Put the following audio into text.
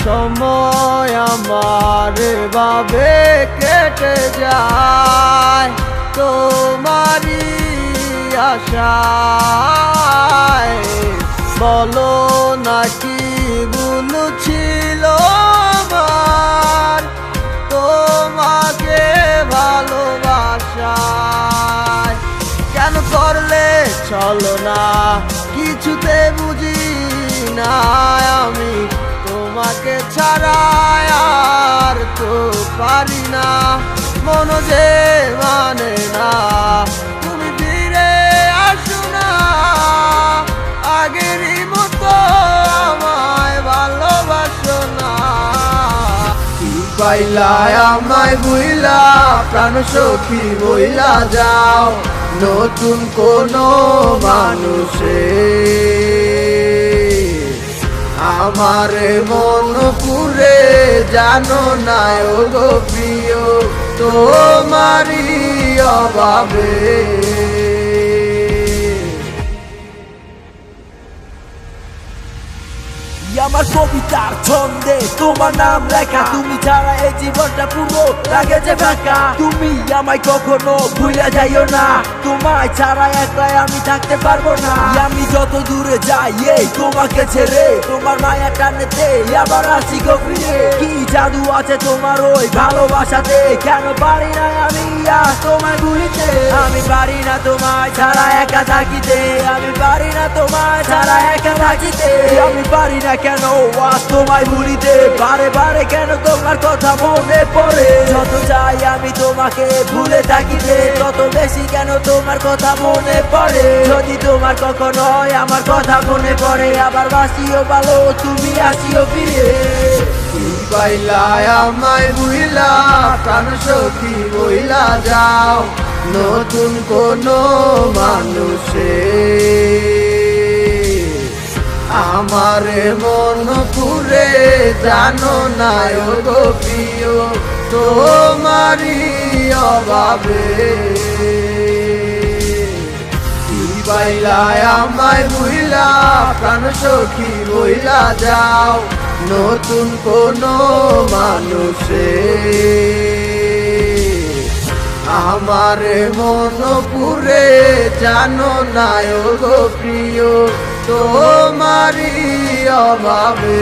সময় আমার ভাবে কেটে যায় তোমারই আশায়। বলো নাকি ভুল ছিল আমার তোমাকে ভালোবাসায়। কেন করলে চলো না কিছুতে বুঝি না আমি তোমাকে ছাড়া আর তো পারি না। মন যে মানে না তুমি ফিরে আসো না আগেরই মতো আমায় ভালোবাসো না। কি পাইলা আমায় বুইলা প্রাণ সখী বইলা যাও নতুন কোনো মানুষে। আমার মন পুরে জানো না ও গো প্রিয় তোমারই অভাবে। আমার কবিতার ছন্দে তোমার নাম লেখা, তুমি ছাড়া এই জীবনটা পুরো লাগে যে ফাঁকা। তুমি আমায় কখনো ভুলে যাইও না, তোমায় ছাড়া একলাই আমি থাকতে পারবো না। আমি যত দূরে যাই এই তোমাকে ছেড়ে, তোমার মায়া টানেতে আবার আসি গো ফিরে। কি জাদু আছে তোমার ওই ভালোবাসাতে, কেন পারি না আমি আর তোমায় ভুলিতে। আমি পারি না তোমায় ছাড়া একা থাকিতে, আমি পারি না তোমায় ছাড়া একা থাকিতে। আমি পারি না কেন আজ তোমায় ভুলিতে, বারে বারে কেন তোমার কথা মনে পড়ে। যত চাই আমি তোমাকে ভুলে থাকিতে, তত বেশি কেন তোমার কথা মনে পড়ে। যদি তোমার কখনো আমার কথা মনে পড়ে, আবার বাসিও ভালো তুমি আসিও ফিরে। কি পাইলা আমায় বুইলা প্রাণ সখী বইলা যাও নতুন কোনো মানুষে। আমার মন পুরে জানো না ও গো প্রিয় তোমারই অভাবে। কি পাইলা আমায় বুইলা প্রাণ সখী বইলা যাও নতুন কোনো মানুষে। আমার মন পুরে জানো না ও গো প্রিয় তোমারই অভাবে।